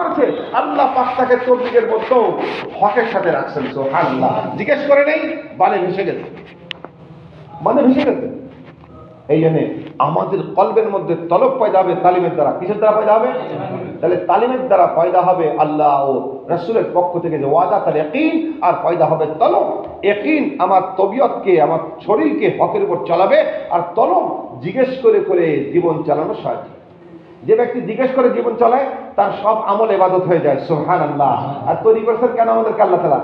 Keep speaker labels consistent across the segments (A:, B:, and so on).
A: করেছে, আল্লাহ পাক তাকে তবলিগের মধ্যেও হকের সাথে রাখছেন। সুবহানাল্লাহ। জিজ্ঞেস করে নেই, বালে ভেসে গেছে, মানে ভেসে গেছে। এই জন্য আমাদের কলবের মধ্যে তলব পয়দা হবে তালিমের দ্বারা। কিসের দ্বারা পয়দা হবে? তাহলে তালিমের দ্বারা পয়দা হবে আল্লাহ ও রাসূলের পক্ষ থেকে যে ওয়াদা, তার ইয়াকিন, আর পয়দা হবে তলব। ইয়াকিন আমার তবিয়তকে, আমার শরীরকে হকের উপর চালাবে, আর তলব জিজ্ঞেস করে করে জীবন চালানো সাহায্য। যে ব্যক্তি জিজ্ঞেস করে জীবন চালায় তার সব আমল ইবাদত হয়ে যায়। সুবহানাল্লাহ। আর তৈরি করছেন কেন আমাদেরকে আল্লাহ তাআলা?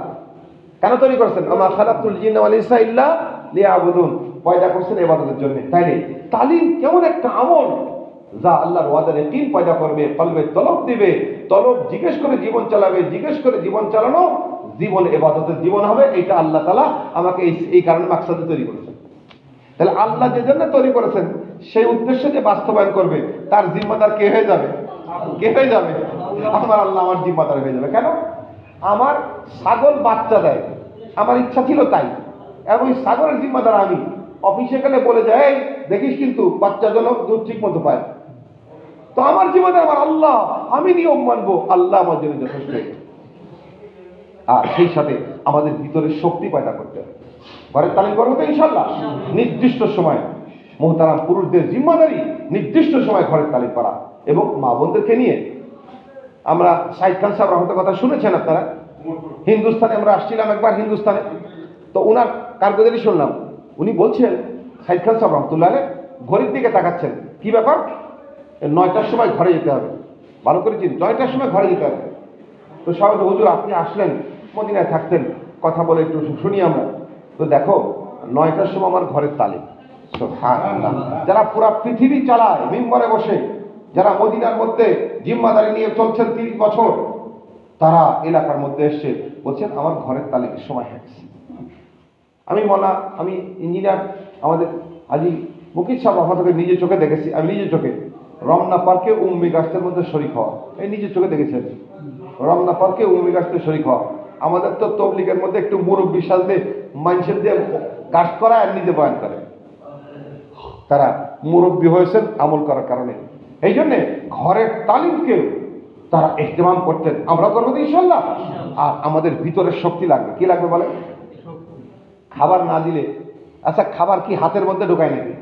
A: কেন তৈরি করছেন? ওমা খালাকতুল জিন্না ওয়াল ইনসা ইল্লা লিয়াবুদুন। পয়দা করছেন ইবাদতের জন্য। তাই না? তালিম কেমন একটা আমল যা আল্লাহর ওয়াদার ইয়াকিন পয়দা করবে, কলবে তলব দিবে, তলব জিজ্ঞেস করে জীবন চালাবে, জিজ্ঞেস করে জীবন চালানো জীবন ইবাদতের জীবন হবে। এটা আল্লাহ তাআলা আমাকে এই কারণে মাকসাদে তৈরি করেছেন। তাহলে আল্লাহ যে জন্য তৈরি করেছেন সেই উদ্দেশ্যে যে বাস্তবায়ন করবে তার জিম্মাদার কে হয়ে যাবে? কে হয়ে যাবে? আমার আল্লাহ আমার জিম্মাদার হয়ে যাবে। কেন? আমার ছাগল বাচ্চা দেয়, আমার ইচ্ছা ছিল তাই, এবং ওই ছাগলের জিম্মাদার আমি। অফিসে গেলে বলে যায়, এই দেখিস কিন্তু বাচ্চা যেন দুধ ঠিক মতো পায়। তো আমার জিম্মাদার আমার আল্লাহ, আমি নিয়ম মানবো, আল্লাহ আমার জন্য যথেষ্ট। আর সেই সাথে আমাদের ভিতরে শক্তি পয়দা করতে হবে। ঘরের তালিম করবো তো ইনশাল্লাহ। নির্দিষ্ট সময় মুহতারাম পুরুষদের জিম্মাদারি নির্দিষ্ট সময় ঘরের তালিম করা, এবং মা বোনদেরকে নিয়ে। আমরা সাইদ খান সাহেব রহমতের কথা শুনেছেন আপনারা। হিন্দুস্তানে আমরা আসছিলাম একবার, হিন্দুস্তানে। তো ওনার কারগুজারি শুনলাম। উনি বলছেন, সাইদ খান সাহেব রহমতুল্লাহ ঘড়ির দিকে তাকাচ্ছেন, কি ব্যাপার? 9টার সময় ঘরে যেতে হবে। ভালো করে চিন, 9টার সময় ঘরে যেতে হবে। তো সবাই, হুজুর আপনি আসলেন, মদিনায় থাকতেন, কথা বলে একটু শুনি আমরা। তো দেখো 9টার সময় আমার ঘরের তালিম। সুবহানাল্লাহ। যারা পুরা পৃথিবী চালায় মিম্বরে বসে, যারা মদিনার মধ্যে জিম্মাদারি নিয়ে চলছেন 30 বছর, তারা এলাকার মধ্যে এসে বলছেন আমার ঘরের তালিমের সময় হয়ে গেছে। আমি ইঞ্জিনিয়ার, আমাদের হাজী মুকিত সাহেব আমাদেরকে নিজের চোখে দেখেছি, আমি নিজের চোখে রমনা পার্কে উম্মি গাছের মধ্যে শরীক হওয়া, এই নিজের চোখে দেখেছেন। রমনা পার্কে উম্মি গাছের শরীক হওয়া। আমাদের তো তবলিগের মধ্যে একটু মুরব্বী সাজতে মানুষের দিয়ে গাছ করা আর নিজে বয়ান করে। তারা মুরব্বী হয়েছেন আমল করার কারণে। এই জন্যে ঘরের তালিমকে তারা ইহতিমাম করতেন। আমরা করবো তো ইনশাল্লাহ। আর আমাদের ভিতরের শক্তি লাগবে। কি লাগবে বলে? খাবার না দিলে, আচ্ছা খাবার কি হাতের মধ্যে ঢোকায় নাকি?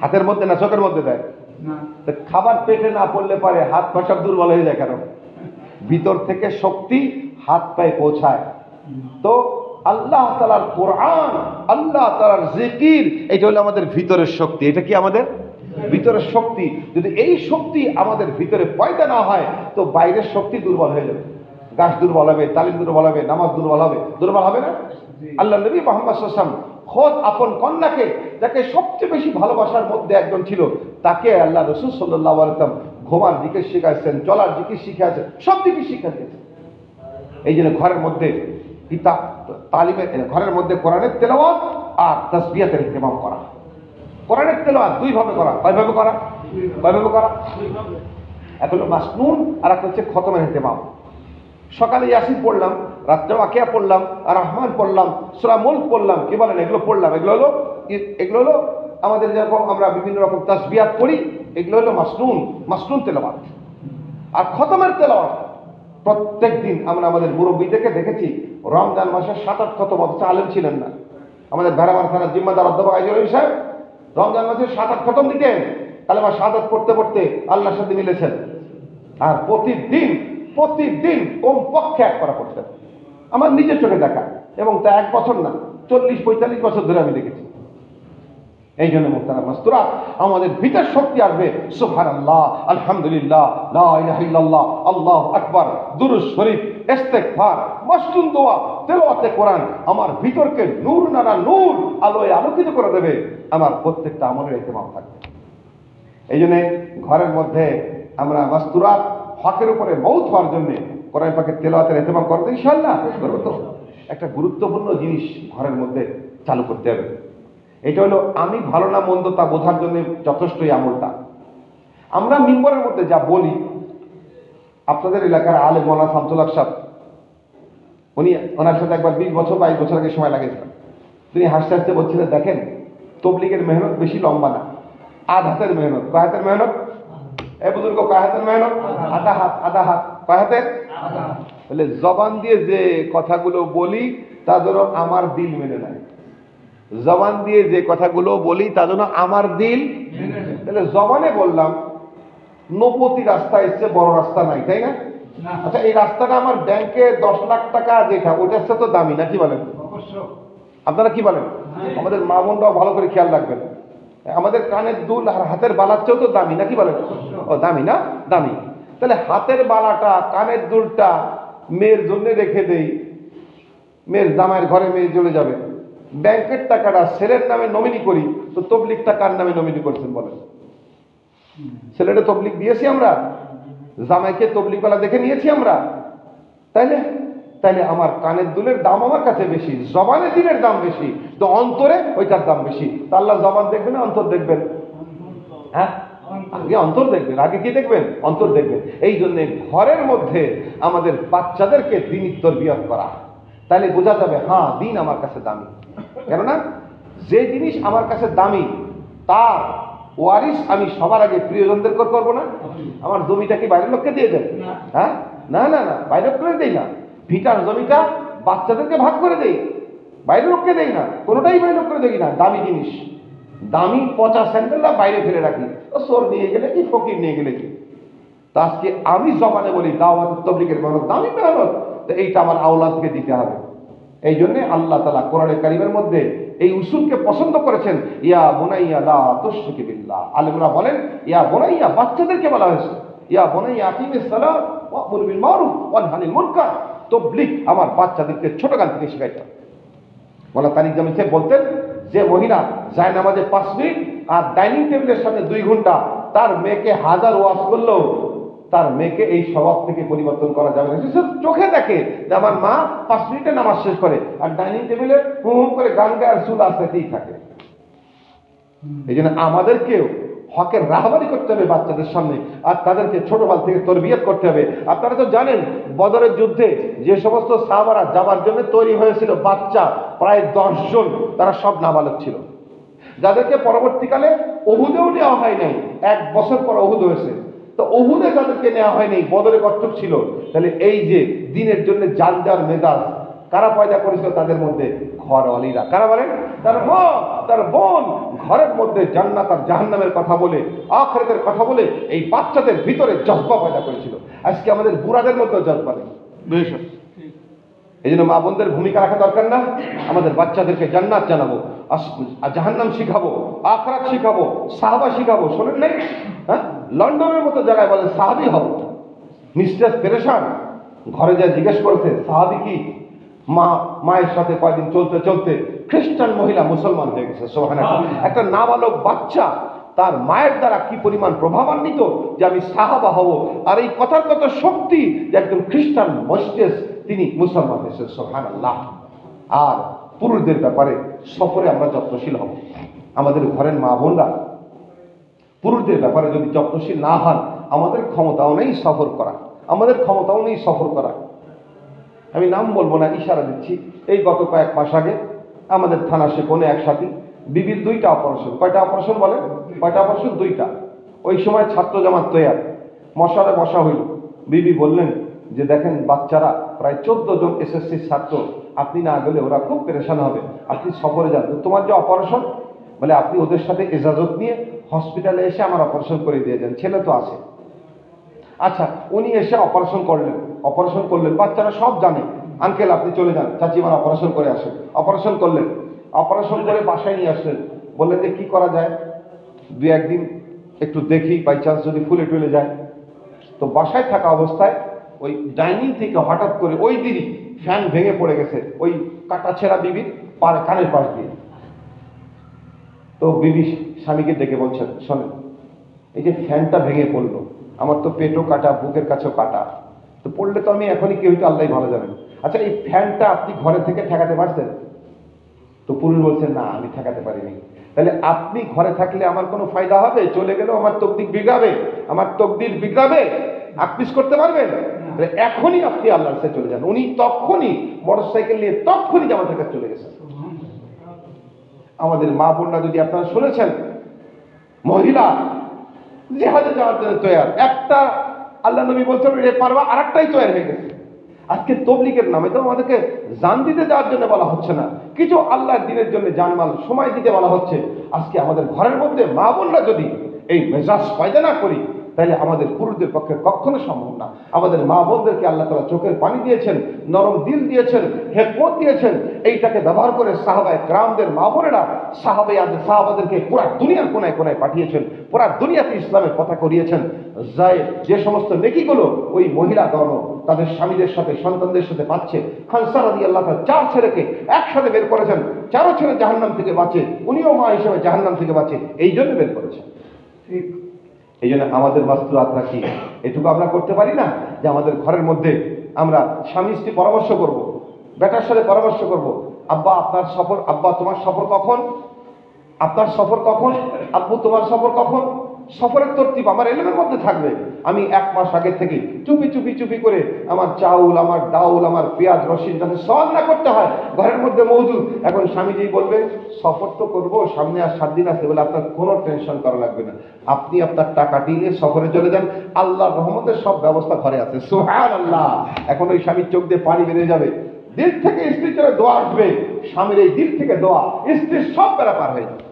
A: হাতের মধ্যে না চোখের মধ্যে দেয়? খাবার পেটে না পড়লে পারে হাত পা সব দুর্বল হয়ে যায়। কারণ ভিতর থেকে শক্তি হাত পায়ে পৌঁছায়। তো আল্লাহ তাআলার কোরআন, আল্লাহ তাআলার জিকির, এটা হলো আমাদের ভিতরের শক্তি। এটা কি আমাদের ভিতরের শক্তি? যদি এই শক্তি আমাদের ভিতরে পয়দা না হয় তো বাইরের শক্তি দুর্বল হয়ে যাবে। গাছ দুর্বল হবে, তালিম দুর্বল হবে, নামাজ দুর্বল হবে। দুর্বল হবে না? আল্লাহ নবী মুহাম্মদ সাল্লাল্লাহু আলাইহি ওয়াসাল্লাম খোদ আপন কন্যাকে, যাকে সবচেয়ে বেশি ভালোবাসার মধ্যে একজন ছিল, তাকে আল্লাহ রাসূল সাল্লাল্লাহু আলাইহি ওয়াসাল্লাম ঘুমার দিকে শিখাইছেন, চলার দিকে শিখাইছেন, সব দিকে শিক্ষা দিয়েছেন। এই জন্য ঘরের মধ্যে তালিমের, ঘরের মধ্যে কোরআনের তেলাওয়াত আর তাসবিহাতের ইহতিমাম করা। কোরআনের তেলাওয়াত দুই ভাবে করা। কয়ভাবে করা? কয়ভাবে করা? এক হলো মাসনুন, আর এক হচ্ছে খতমের ইহতিমাম। সকালে ইয়াসিন পড়লাম, রাত্রে ওয়াকিয়া পড়লাম, আর রহমান পড়লাম, সূরা মুলক পড়লাম, কি বলেন এগুলো পড়লাম। এগুলো হলো আমাদের যেরকম আমরা বিভিন্ন রকম তাসবিহাত পড়ি, এগুলো হলো মাসনুন তেলাওয়াত। আর খতমের তেলাওয়াত প্রত্যেক দিন আমরা আমাদের মুরব্বীদেরকে দেখেছি, রমজান মাসে 7-8 খতম, অথচ আলেম ছিলেন না। আমাদের ভেড়ামার থানার জিম্মাদার অধ্যাপক আইজুল সাহেব রমজান মাসে 7-8 খতম দিতেন। কালেমা শাহাদাত পড়তে পড়তে আল্লাহর সাথে মিলেছেন। আর প্রতিদিন কমপক্ষে 1 পারা পড়তেন। আমার নিজের চোখে দেখা, এবং তা 1 বছর না, 40-45 বছর ধরে আমি দেখেছি। এই জন্য মুহতারাম মাসতুরাত, আমাদের ভিতর শক্তি আসবে। সুবহানাল্লাহ, আলহামদুলিল্লাহ, লা ইলাহা ইল্লাল্লাহ, আল্লাহু আকবার, দুরূদ শরীফ, ইস্তেগফার, মাসনুন দোয়া, তেলাওয়াতে কোরআন আমার ভিতরকে নূর নানা নূর আলোয় আলোকিত করে দেবে। আমার প্রত্যেকটা আমলের ইহতিমাম থাকবে। এই জন্য ঘরের মধ্যে আমরা মাসতুরাত হকের উপরে মওত হওয়ার জন্য কোরআন পাকের তেলাওয়াতের ইহতিমাম করতে ইনশাআল্লাহ করব। তো একটা গুরুত্বপূর্ণ জিনিস ঘরের মধ্যে চালু করতে হবে। এটা হলো আমি ভালো না মন্দ তা বোঝার জন্য যথেষ্টই আমলটা। আমরা মিম্বরের মধ্যে যা বলি, আপনাদের এলাকার আলেম মাওলানা শামসুল হক সাহেব, ওনার সাথে একবার 20 বছর 22 বছর আগে সময় লাগেছিল। তিনি হাসতে হাসতে বলছিলেন, দেখেন তবলিগের মেহনত বেশি লম্বা না, আধ হাতের মেহনত। কয় হাতের মেহনত? এ বুজুর্গ, কয় হাতের মেহনত? আধা হাত। কয় হাতের? তাহলে জবান দিয়ে যে কথাগুলো বলি তা যেন আমার দিল মেনে নেয়। জবান দিয়ে যে কথাগুলো বলি তা যেন আমার দিল, তাহলে জবানে বললাম নপতি রাস্তা এসছে, বড় রাস্তা নাই, তাই না? আচ্ছা, এই রাস্তাটা আমার ব্যাংকে 10 লাখ টাকা যেটা, ওটার সাথে তো দামি, না কি বলেন? আপনারা কি বলেন? আমাদের মা বোনরাও ভালো করে খেয়াল রাখবেন। আমাদের কানের দুল আর হাতের বালার চেয়েও তো দামি, না কি বলেন? ও দামি না? দামি। তাহলে হাতের বালাটা, কানের দুলটা মেয়ের জন্য রেখে দেই, মেয়ের জামাইয়ের ঘরে মেয়ে চলে যাবে। ব্যাংকের টাকাটা ছেলের নামে নমিনি করি, তো তবলিগটা কার নামে নমিনি করছেন বলেন? ছেলেটা তবলিগ দিয়েছি আমরা, জামাইকে তবলিগওয়ালা দেখে নিয়েছি আমরা, তাইলে তাইলে আমার কানের দুলের দাম আমার কাছে বেশি, জবানে দিনের দাম বেশি, তো অন্তরে ওইটার দাম বেশি। তা আল্লাহ জবান দেখবেন না অন্তর দেখবেন? হ্যাঁ, আগে অন্তর দেখবেন। আগে কি দেখবেন? অন্তর দেখবেন। এই জন্য ঘরের মধ্যে আমাদের বাচ্চাদেরকে দ্বীনি তরবিয়ত করা, তাহলে বোঝা যাবে হ্যাঁ দিন আমার কাছে দামি। কেননা যে জিনিস আমার কাছে দামি তার ওয়ারিস আমি সবার আগে প্রিয়জনদের করবো না? আমার জমিটা কি বাইরের লোককে দিয়ে দেয়? হ্যাঁ, না না না, বাইরের করে দেই না। ভিটার জমিটা বাচ্চাদেরকে ভাগ করে দেই, বাইরের লোককে দেই না, কোনোটাই বাইরের লোক করে দেই না। দামি জিনিস, দামি পচা স্যান্ডেলটা বাইরে ফেলে রাখি, ও চোর নিয়ে গেলে কি, ফকির নিয়ে গেলে কি। তা আজকে আমি জবানে বলি দাওয়াত তাবলীগের মেহনত দামি মেহনত, তো এইটা আমার আওলাদকে দিতে হবে। এই জন্য আল্লাহ তাআলা কোরআনে কারীমের মধ্যে এই উসুলকে পছন্দ করেছেন। ইয়া বুনাইয়া লা তুশরিক বিল্লাহ। আলেমরা বলেন ইয়া বুনাইয়া, বাচ্চাদেরকে বলা হয়েছে ইয়া বুনাইয়া আকিমিস সালাত ওয়া'মুর বিল মারুফ ওয়ানহা আনিল মুনকার। তাবলীগ আমার বাচ্চাদেরকে ছোটকাল থেকে শেখাইতে হবে। ওয়ালা তারিক জামি সাহেব বলতেন, যে মহিলা যায় নামাজে 5 মিনিট আর ডাইনিং টেবিলের সামনে 2 ঘন্টা, তার মেয়েকে হাজার ওয়াজ করলেও তার মেয়েকে এই স্বভাব থেকে পরিবর্তন করা যাবে না। সে চোখে দেখে যে আমার মা 5 মিনিটে নামাজ শেষ করে আর ডাইনিং টেবিলে হুম করে গান গায়ে আর চুল আসতেই থাকে। এই জন্য আমাদেরকেও হকের রাহবারি করতে হবে বাচ্চাদের সামনে, আর তাদেরকে ছোটবেলা থেকে তরবিয়ত করতে হবে। আপনারা তো জানেন বদরের যুদ্ধে যে সমস্ত সাহাবারা যাবার জন্য তৈরি হয়েছিল বাচ্চা প্রায় 10 জন, তারা সব নাবালক ছিল, যাদেরকে পরবর্তীকালে উহুদেও নেওয়া হয় নাই। 1 বছর পর উহুদ হয়েছে, তো উহুদে যাদেরকে নেওয়া হয়নি, বদরে কচ্ছপ ছিল। তাহলে এই যে দিনের জন্য জান যার মেজাজ কারা পয়দা করেছিল তাদের মধ্যে? ঘরওয়ালিরা। কারা বলেন? তার মা, তার বোন ঘরের মধ্যে জান্নাত আর জাহান্নামের কথা বলে, আখিরাতের কথা বলে এই বাচ্চাদের ভিতরে জজবা পয়দা করেছিল। আজকে আমাদের বুড়াদের মধ্যেও জজবা নেই। এই জন্য মা বোনদের ভূমিকা রাখা দরকার না? আমাদের বাচ্চাদেরকে জান্নাত জানাবো, জাহান্নাম শিখাবো, আখিরাত শিখাবো, সাহাবা শিখাবো। শোনেন নাই? হ্যাঁ, লন্ডনের মতো জায়গায় বলে সাহাবী হও। মিস্টার পেরেশান ঘরে যা জিজ্ঞেস করেছে সাহাবী কি, মায়ের সাথে কয়েকদিন চলতে চলতে খ্রিস্টান মহিলা মুসলমান হয়ে গেছে। সুবহানাল্লাহ। একটা নাবালক বাচ্চা তার মায়ের দ্বারা কি পরিমাণ প্রভাবান্বিত যে আমি সাহাবা হব, আর এই কথার কত শক্তি যে একজন খ্রিস্টান মোস্টেস তিনি মুসলমান হয়েছেন। সুবহানাল্লাহ। আর পুরুষদের ব্যাপারে সফরে আমরা যত্নশীল হব। আমাদের ঘরের মা বোনরা পুরুষদের ব্যাপারে যদি যত্নশীল না হন, আমাদের ক্ষমতাও নেই সফর করা, আমাদের ক্ষমতাও নেই সফর করা। আমি নাম বলবো না, ইশারা দিচ্ছি। এই গত কয়েক মাস আগে আমাদের থানা সেকোনে এক সাথী বিবির 2টা অপারেশন। কয়টা অপারেশন বলেন? কয়টা অপারেশন? 2টা। ওই সময় ছাত্র জামাত তৈয়ার, মশারে বসা হইল। বিবি বললেন যে দেখেন বাচ্চারা প্রায় 14 জন এসএসসি ছাত্র, আপনি না গেলে ওরা খুব পেরেশান হবে, আপনি সফরে যান। তোমার যে অপারেশন বলে আপনি ওদের সাথে ইজাজত নিয়ে হসপিটালে এসে আমার অপারেশন করে দিয়ে যান, ছেলে তো আছে। আচ্ছা, উনি এসে অপারেশন করলেন, বাচ্চারা সব জানে, আঙ্কেল আপনি চলে যান, চাচিমার অপারেশন করে আসেন। অপারেশন করলেন, অপারেশন করে বাসায় নিয়ে আসলেন। বললেন যে কি করা যায়, 2-1 দিন একটু দেখি, বাই চান্স যদি ফুলে টুলে যায়। তো বাসায় থাকা অবস্থায় ওই ডাইনিং থেকে হঠাৎ করে ওই দিনই ফ্যান ভেঙে পড়ে গেছে ওই কাটা ছেঁড়া বিবির কানের পাশ দিয়ে। তো বিবি স্বামীকে ডেকে বলছেন, শোনেন এই যে ফ্যানটা ভেঙে পড়লো, আমার তো পেটও কাটা, বুকের কাছেও কাটা, তো পড়লে তো আমি এখনই কি হইতো আল্লাহ ভালো জানেন। আচ্ছা, এই ফ্যানটা আপনি ঘরে থেকে ঠেকাতে পারছেন? তো পুরুষ বলছেন না, আমি ঠেকাতে পারিনি। তাহলে আপনি ঘরে থাকলে আমার কোনো ফায়দা হবে? চলে গেলেও আমার তকদির বিগড়াবে, আমার তকদির বিগড়াবে, আকপিস করতে পারবেন? এখনই আপনি আল্লাহর কাছে চলে যান। উনি তখনই মোটরসাইকেল নিয়ে তখনই আমাদের কাছে চলে গেছেন। আমাদের মা বোনরা যদি আপনারা শুনেছেন, মহিলা জিহাদে যাওয়ার জন্য তৈয়ার, একটা আল্লাহ নবী বলছেন এ পারবা আরেকটাই তৈরি হয়ে গেছে। আজকে তবলিগের নামে তো আমাদেরকে জান দিতে যাওয়ার জন্য বলা হচ্ছে না, কিছু আল্লাহর দিনের জন্য জানমাল সময় দিতে বলা হচ্ছে। আজকে আমাদের ঘরের মধ্যে মা বোনরা যদি এই মেজাজ পয়দা না করি, তাহলে আমাদের পুরুষদের পক্ষে কখনো সম্ভব না। আমাদের মা বোনদেরকে আল্লাহ তাআলা চোখের পানি দিয়েছেন, নরম দিল দিয়েছেন, হিকমত দিয়েছেন। এইটাকে ব্যবহার করে সাহাবায়ে কেরামদের মা বোনেরা সাহাবাদেরকে পুরা দুনিয়ার কোনায় কোনায় পাঠিয়েছেন, পুরা দুনিয়াতে ইসলামের পতাকা উড়িয়েছেন। যে সমস্ত নেকিগুলো ওই মহিলাগণ তাদের স্বামীদের সাথে সন্তানদের সাথে পাচ্ছে, খানসা রাদিয়াল্লাহু তাআলা 4 ছেলেকে একসাথে বের করেছেন, 4 ছেলে জাহান্নাম থেকে বাঁচে, উনিও মা হিসেবে জাহান্নাম থেকে বাঁচে, এই জন্য বের করেছেন। এই জন্য আমাদের মাস্তুরাতরা কি এটুকু আমরা করতে পারি না যে আমাদের ঘরের মধ্যে আমরা স্বামী স্ত্রী পরামর্শ করব, বেটার সাথে পরামর্শ করব, আব্বা আপনার সফর, আব্বা তোমার সফর কখন, আপনার সফর কখন, আব্বু তোমার সফর কখন। সফরের তরতিব আমার এলেমের মধ্যে থাকবে। আমি 1 মাস আগে থেকে চুপি করে আমার চাউল, আমার ডাউল, আমার পেঁয়াজ রসুন যাতে সওয়াল না করতে হয় ঘরের মধ্যে মজুদ। এখন স্বামীজি বলবে সফর তো করবো, সামনে আর 7 দিন আছে, বলে আপনার কোনো টেনশন করা লাগবে না, আপনি আপনার টাকা নিয়ে সফরে চলে যান, আল্লাহর রহমতের সব ব্যবস্থা ঘরে আছে। সুবহানাল্লাহ। এখন ওই স্বামীর চোখ দিয়ে পানি বেরিয়ে যাবে, দিল থেকে স্ত্রীর জন্য দোয়া আসবে, স্বামীর এই দিল থেকে দোয়া স্ত্রীর সব বেড়া পার হয়ে যাবে।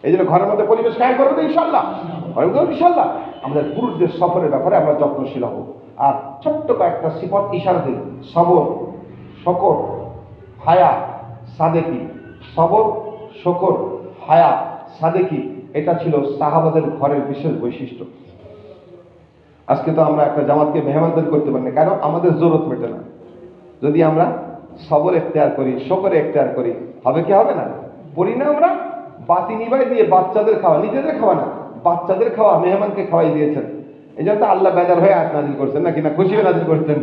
A: এই জন্য ঘরের মধ্যে পরিবেশ কায়েম করবো তো ইনশাআল্লাহ, ইনশাআল্লাহ। আমাদের পুরুষদের সফরের ব্যাপারে আমরা যত্নশীল হব। আর ছোট্ট কয়েকটা সিফত ইশারা দিন: সবর, শকর, হায়া, সাদেকি। সবর, শকর, হায়া, সাদেকি, এটা ছিল সাহাবাদের ঘরের বিশেষ বৈশিষ্ট্য। আজকে তো আমরা একটা জামাতকে মেহমানদারি করতে পারি না, কেন? আমাদের জরুরত মেটে না। যদি আমরা সবর এখতিয়ার করি, শকরে এখতিয়ার করি, হবে কি হবে না? পড়ি না আমরা বাতি নিবাই দিয়ে বাচ্চাদের খাওয়া, নিজেদের খাওয়া না, বাচ্চাদের খাওয়া মেহমানকে খাওয়াই দিয়েছেন। এই জন্য তো আল্লাহ বেজার হয়ে আয়াত নাযিল করছেন, নাকি না খুশি হয়ে নাযিল করছেন?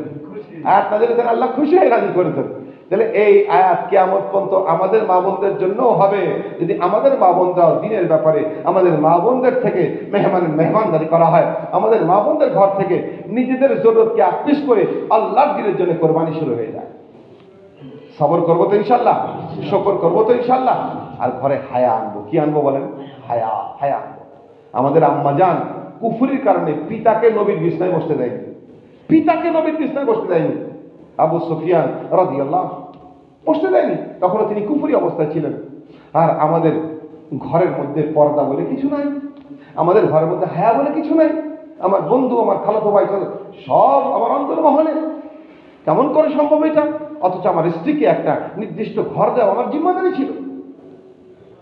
A: আয়াত নাযিল করেছেন, আল্লাহ খুশি হয়ে নাযিল করেছেন। তাহলে এই আয়াত কিয়ামত পর্যন্ত আমাদের মা বোনদের জন্য হবে, যদি আমাদের মা বোনরাও দিনের ব্যাপারে আমাদের মা বোনদের থেকে মেহমানদারি করা হয়, আমাদের মা বোনদের ঘর থেকে নিজেদের জরুরতকে আপিস করে আল্লাহর দিনের জন্য কোরবানি শুরু হয়ে যায়। সবর করবো তো ইনশাল্লাহ, শকর করবো তো ইনশাল্লাহ। আর ঘরে হায়া আনবো। কি আনবো বলেন? হায়া, হায়া আনবো। আমাদের আম্মা জান কুফরির কারণে পিতাকে নবীর বিছনায় বসতে দেয়নি, পিতাকে নবীর বিছনায় বসতে দেয়নি। আবু সুফিয়ান রাদিয়াল্লাহু বসতে দেয়নি, তখনও তিনি কুফরি অবস্থায় ছিলেন। আর আমাদের ঘরের মধ্যে পর্দা বলে কিছু নাই, আমাদের ঘরের মধ্যে হায়া বলে কিছু নাই। আমার বন্ধু, আমার খালাতো ভাই সব আমার অন্তর্মহলে। কেমন করে সম্ভব এটা? অথচ আমার স্ত্রীকে একটা নির্দিষ্ট ঘর দেওয়া আমার জিম্মাদারি ছিল।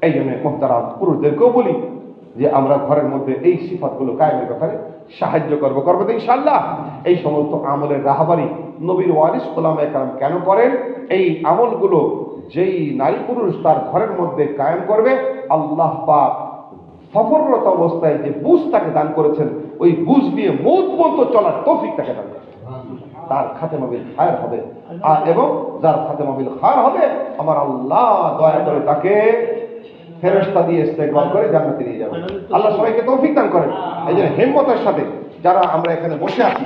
A: এই জন্য মুহতারাম পুরুষদেরকেও বলি যে আমরা ঘরের মধ্যে এই সিফাতগুলো কায়েমের ব্যাপারে সাহায্য করবো তো ইনশাআল্লাহ। এই সমস্ত আমলের রাহবারি নবীর ওয়ারিস ওলামায়ে কেরাম কেন করেন? এই আমলগুলো যেই নারী পুরুষ তার ঘরের মধ্যে কায়েম করবে, আল্লাহ পাক সফররত অবস্থায় যে বুঝ তাকে দান করেছেন, ওই বুঝ নিয়ে মৌত পর্যন্ত চলার তৌফিক তাকে দান করেছেন। তার খাতেমা বিল খায়র হবে। আর এবং যার খাতেমা বিল খায়র হবে, আমার আল্লাহ দয়া করে তাকে ফেরেশতা দিয়ে ইস্তেগফার করে জান্নাতে নিয়ে যাবেন। আল্লাহ সবাইকে তৌফিক দান করেন। এই জন্য হিম্মতের সাথে যারা আমরা এখানে বসে আছি,